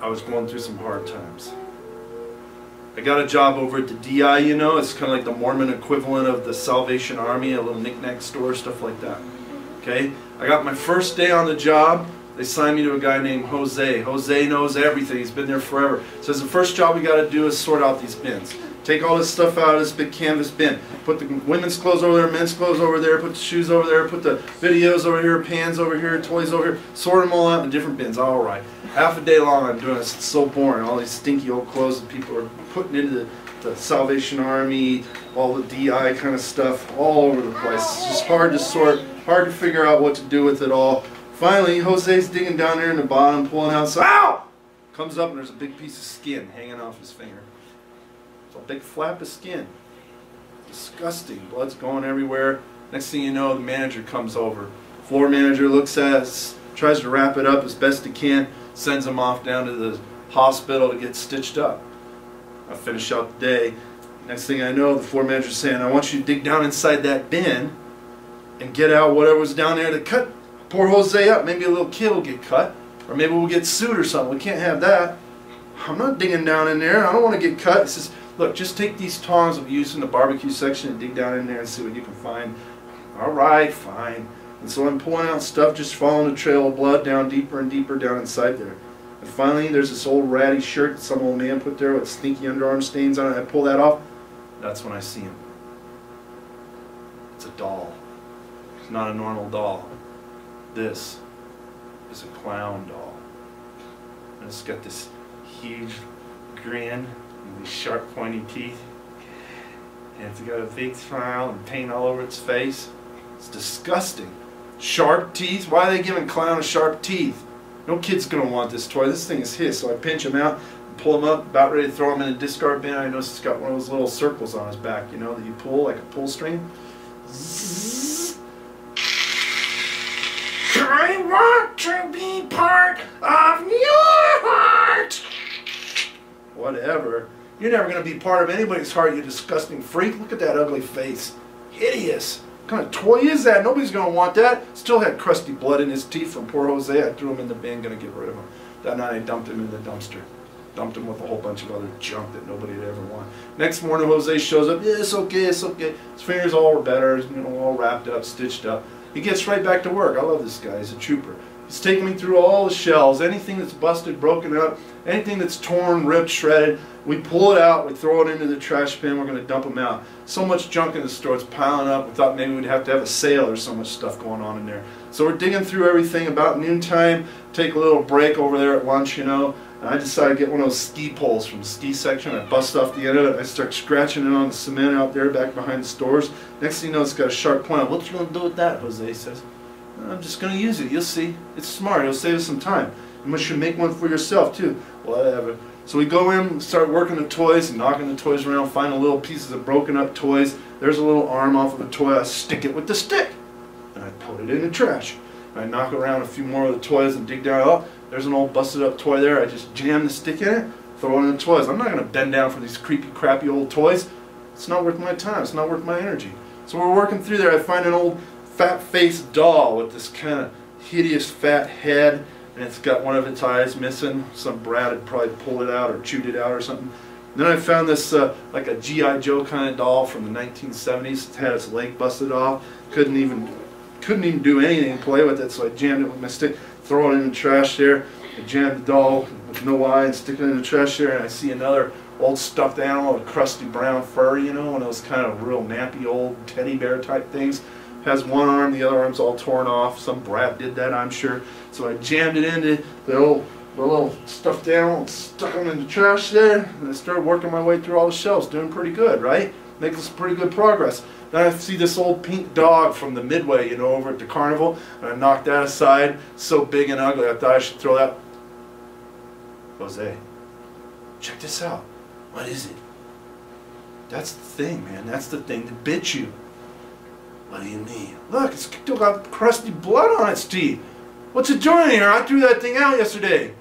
I was going through some hard times. I got a job over at the D.I.e, you know, it's kind of like the Mormon equivalent of the Salvation Army, a little knick-knack store, stuff like that. Okay? I got my first day on the job. They signed me to a guy named Jose. Jose knows everything. He's been there forever. Says the first job we got to do is sort out these bins. Take all this stuff out of this big canvas bin. Put the women's clothes over there, men's clothes over there, put the shoes over there, put the videos over here, pans over here, toys over here. Sort them all out in different bins. All right. Half a day long I'm doing this. It's so boring. All these stinky old clothes that people are putting into the Salvation Army, all the D.I.e kind of stuff, all over the place. It's just hard to sort, hard to figure out what to do with it all. Finally, Jose's digging down there in the bottom, pulling out, so ow! Comes up and there's a big piece of skin hanging off his finger. It's a big flap of skin. Disgusting. Blood's going everywhere. Next thing you know, the manager comes over. Floor manager looks at us, tries to wrap it up as best he can, sends him off down to the hospital to get stitched up. I finish out the day. Next thing I know, the floor manager's saying, I want you to dig down inside that bin and get out whatever's down there to cut poor Jose up. Maybe a little kid will get cut, or maybe we'll get sued or something. We can't have that. I'm not digging down in there. I don't want to get cut. He says, look, just take these tongs that we use in the barbecue section and dig down in there and see what you can find. All right, fine. And so I'm pulling out stuff, just following the trail of blood down deeper and deeper down inside there. And finally, there's this old ratty shirt that some old man put there with stinky underarm stains on it. I pull that off. That's when I see him. It's a doll. It's not a normal doll. This is a clown doll. And it's got this huge grin and these sharp pointy teeth. And it's got a big smile and paint all over its face. It's disgusting. Sharp teeth? Why are they giving clown sharp teeth? No kid's going to want this toy. This thing is his. So I pinch him out, pull him up, about ready to throw him in a discard bin. I notice it's got one of those little circles on his back, you know, that you pull like a pull string. Zzz. I want to be part of your heart. Whatever. You're never going to be part of anybody's heart, you disgusting freak. Look at that ugly face. Hideous. What kind of toy is that? Nobody's going to want that. Still had crusty blood in his teeth from poor Jose. I threw him in the bin, going to get rid of him. That night I dumped him in the dumpster. Dumped him with a whole bunch of other junk that nobody would ever want. Next morning Jose shows up. Yeah, it's okay, it's okay. His fingers all were better, you know, all wrapped up, stitched up. He gets right back to work. I love this guy. He's a trooper. He's taking me through all the shelves, anything that's busted, broken up, anything that's torn, ripped, shredded. We pull it out, we throw it into the trash bin, we're going to dump them out. So much junk in the store, it's piling up. We thought maybe we'd have to have a sale. There's so much stuff going on in there. So we're digging through everything about noontime, take a little break over there at lunch, you know. And I decided to get one of those ski poles from the ski section. I bust off the end of it. I start scratching it on the cement out there back behind the stores. Next thing you know, it's got a sharp point. What you going to do with that, Jose says. I'm just going to use it. You'll see. It's smart. It'll save us some time. You should make one for yourself, too. Whatever. So we go in, start working the toys and knocking the toys around, finding little pieces of broken up toys. There's a little arm off of a toy. I stick it with the stick. And I put it in the trash. And I knock around a few more of the toys and dig down. Oh, there's an old busted up toy there. I just jam the stick in it, throw it in the toys. I'm not going to bend down for these creepy, crappy old toys. It's not worth my time. It's not worth my energy. So we're working through there. I find an old fat-faced doll with this kind of hideous fat head, and it's got one of its eyes missing. Some brat had probably pulled it out or chewed it out or something. Then I found this like a G.I. Joe kind of doll from the 1970s. It had its leg busted off. Couldn't even do anything to play with it, so I jammed it with my stick, throw it in the trash there. I jammed the doll with no eye and stick it in the trash there, and I see another old stuffed animal with crusty brown fur, you know, one of those kind of real nappy old teddy bear type things. Has one arm, the other arm's all torn off. Some brat did that, I'm sure. So I jammed it into the little stuffed animal and stuck them in the trash there, and I started working my way through all the shelves, doing pretty good, right? Making some pretty good progress. Then I see this old pink dog from the Midway, you know, over at the carnival, and I knocked that aside. So big and ugly, I thought I should throw that. Jose, check this out. What is it? That's the thing, man. That's the thing that bit you. What do you mean? Look, it's still got crusty blood on its teeth. What's it doing here? I threw that thing out yesterday.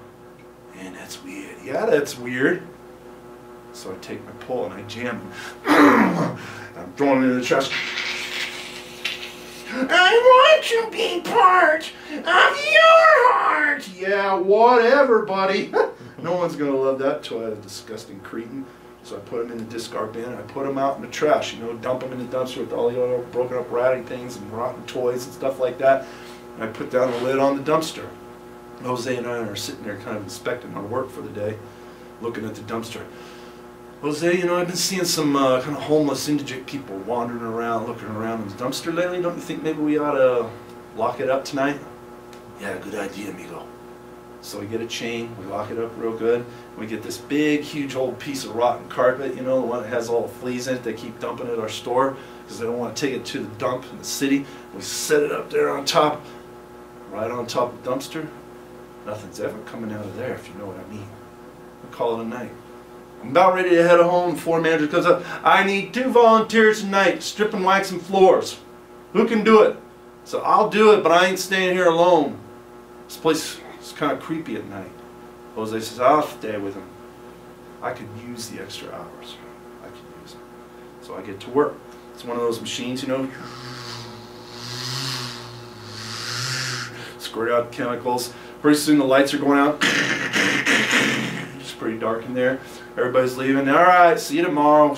Man, that's weird. Yeah, that's weird. So I take my pole and I jam it. I'm throwing it in the trash. I want to be part of your heart. Yeah, whatever, buddy. No one's going to love that toy, disgusting cretin. So I put them in the discard bin, and I put them out in the trash, you know, dump them in the dumpster with all the other broken up ratty things and rotten toys and stuff like that. And I put down the lid on the dumpster. Jose and I are sitting there kind of inspecting our work for the day, looking at the dumpster. Jose, you know, I've been seeing some kind of homeless, indigent people wandering around, looking around in the dumpster lately. Don't you think maybe we ought to lock it up tonight? Yeah, good idea, amigo. So we get a chain, we lock it up real good. We get this big, huge old piece of rotten carpet, you know, the one that has all the fleas in it. They keep dumping at our store because they don't want to take it to the dump in the city. We set it up there on top, right on top of the dumpster. Nothing's ever coming out of there, if you know what I mean. We call it a night. I'm about ready to head home. The floor manager comes up. I need 2 volunteers tonight to strip and wax some floors. Who can do it? So I'll do it, but I ain't staying here alone. This place is kind of creepy at night. Jose says, I'll stay with him. I could use the extra hours. I could use them. So I get to work. It's one of those machines, you know. Squirt out chemicals. Pretty soon the lights are going out. It's pretty dark in there. Everybody's leaving. All right, see you tomorrow.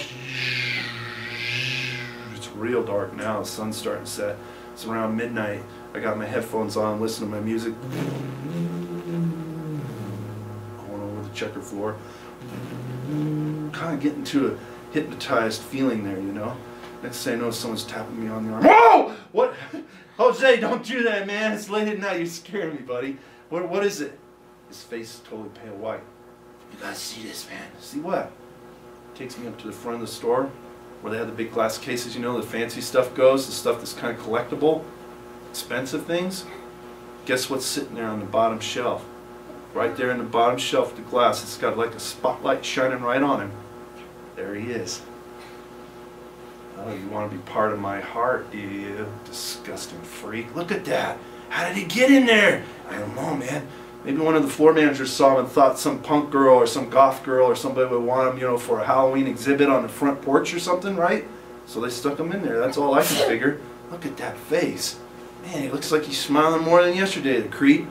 It's real dark now. The sun's starting to set. It's around midnight. I got my headphones on, listening to my music. Going over the checker floor. Kind of getting to a hypnotized feeling there, you know. Next thing I know, someone's tapping me on the arm. Whoa! What? Jose, don't do that, man. It's late at night. You're scaring me, buddy. What is it? His face is totally pale white. You gotta see this, man. See what? Takes me up to the front of the store where they have the big glass cases, you know, the fancy stuff goes, the stuff that's kind of collectible, expensive things. Guess what's sitting there on the bottom shelf? Right there in the bottom shelf of the glass, it's got like a spotlight shining right on him. There he is. Oh, you want to be part of my heart, do you? Disgusting freak. Look at that. How did he get in there? I don't know, man. Maybe one of the floor managers saw him and thought some punk girl or some goth girl or somebody would want him, you know, for a Halloween exhibit on the front porch or something, right? So they stuck him in there. That's all I can figure. Look at that face. Man, he looks like he's smiling more than yesterday, the creep.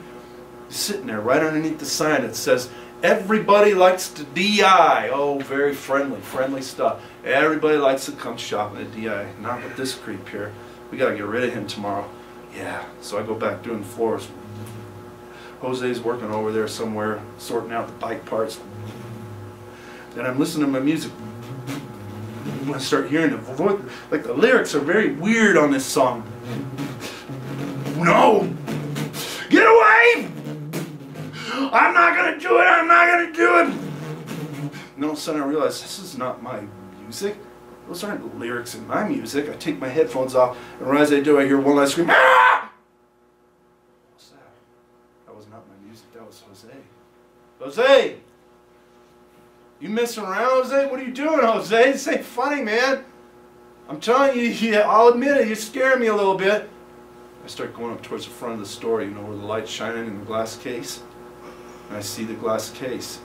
He's sitting there right underneath the sign that says, everybody likes to D.I.e. Oh, very friendly stuff. Everybody likes to come shopping at D.I.e. Not with this creep here. We got to get rid of him tomorrow. Yeah, so I go back doing the floors. Jose's working over there somewhere, sorting out the bike parts. Then I'm listening to my music. I start hearing the voice, like the lyrics are very weird on this song. No! Get away! I'm not gonna do it! I'm not gonna do it! And then all of a sudden I realize this is not my music. Those aren't the lyrics in my music. I take my headphones off, and right as I do, I hear one last scream. Ah! What's that? That was not my music. That was Jose. Jose! You messing around, Jose? What are you doing, Jose? This ain't funny, man. I'm telling you, yeah, I'll admit it. You're scaring me a little bit. I start going up towards the front of the store, you know, where the light's shining in the glass case. And I see the glass case.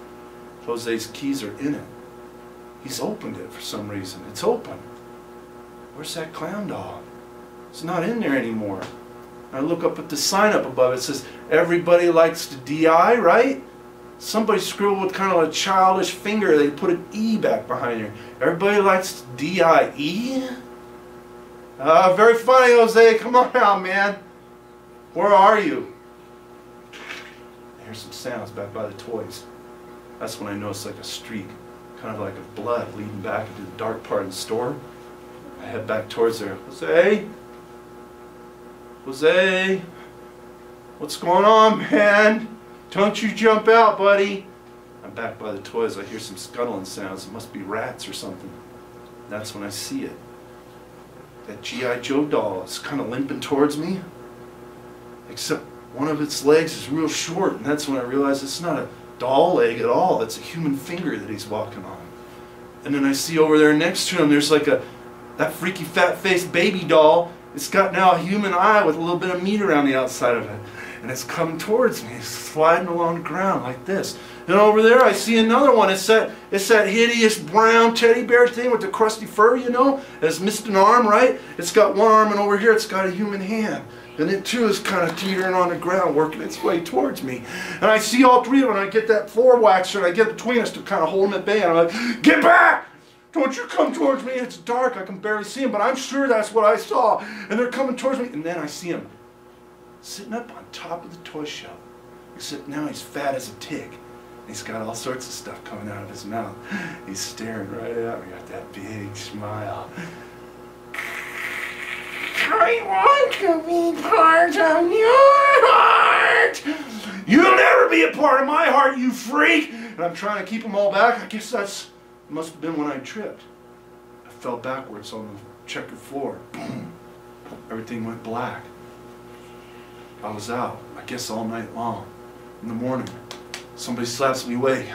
Jose's keys are in it. He's opened it for some reason. It's open. Where's that clown doll? It's not in there anymore. I look up at the sign up above. It says, everybody likes to D.I.e, right? Somebody scribbled with kind of a childish finger. They put an E back behind here. Everybody likes to D.I.E? Very funny, Jose. Come on out, man. Where are you? I hear some sounds back by the toys. That's when I notice like a streak, kind of like a blood leading back into the dark part of the store. I head back towards there. Jose? Jose? What's going on, man? Don't you jump out, buddy. I'm back by the toys. I hear some scuttling sounds. It must be rats or something. That's when I see it. That G.I. Joe doll is kind of limping towards me. Except one of its legs is real short, and that's when I realize it's not a doll leg at all. It's a human finger that he's walking on. And then I see over there next to him, there's like that freaky fat-faced baby doll. It's got now a human eye with a little bit of meat around the outside of it. And it's coming towards me. It's sliding along the ground like this. And over there I see another one. It's that hideous brown teddy bear thing with the crusty fur, you know. It's missed an arm, right? It's got one arm, and over here it's got a human hand. And it too is kind of teetering on the ground, working its way towards me. And I see all three of them, and I get that floor waxer, and I get between us to kind of hold them at bay. And I'm like, get back! Don't you come towards me. It's dark. I can barely see them, but I'm sure that's what I saw. And they're coming towards me. And then I see him sitting up on top of the toy shelf. Except now he's fat as a tick. He's got all sorts of stuff coming out of his mouth. He's staring right at me with that big smile. I want to be part of your heart. You'll never be a part of my heart, you freak. And I'm trying to keep them all back. I guess that's must have been when I tripped. I fell backwards on the checkered floor. Boom. Everything went black. I was out, I guess all night long. In the morning, somebody slaps me awake.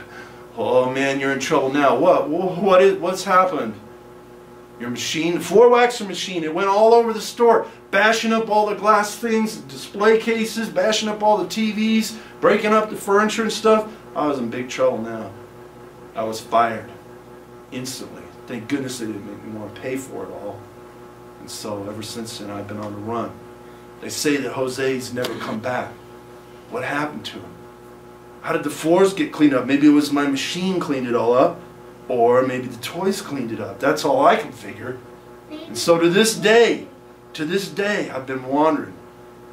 Oh man, you're in trouble now. What's happened? Your machine, the floor waxer machine, it went all over the store, bashing up all the glass things, display cases, bashing up all the TVs, breaking up the furniture and stuff. I was in big trouble now. I was fired instantly. Thank goodness they didn't make me want to pay for it all. And so ever since then I've been on the run. They say that Jose's never come back. What happened to him? How did the floors get cleaned up? Maybe it was my machine cleaned it all up. Or maybe the toys cleaned it up. That's all I can figure. And so to this day, I've been wandering.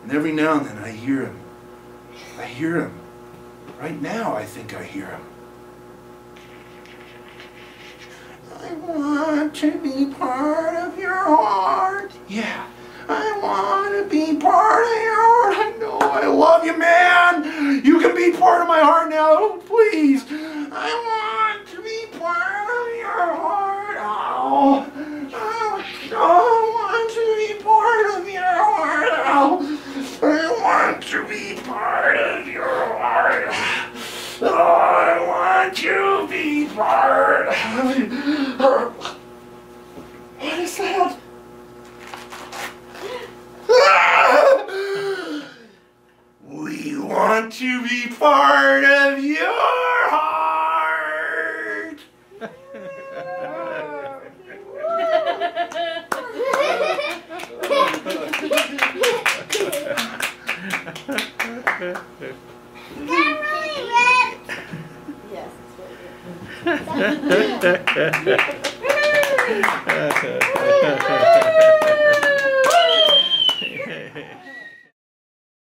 And every now and then I hear him. I hear him. Right now I think I hear him. I want to be part of your heart. Yeah. I want to be part of your heart. I know. I love you, man. You can be part of my heart now. Please. I want to be part of your heart. Oh, I want to be part of your heart. Oh, I want to be part of your heart. Oh, I want to be part. What is that? We want to be part of your heart. Yes, it's really good.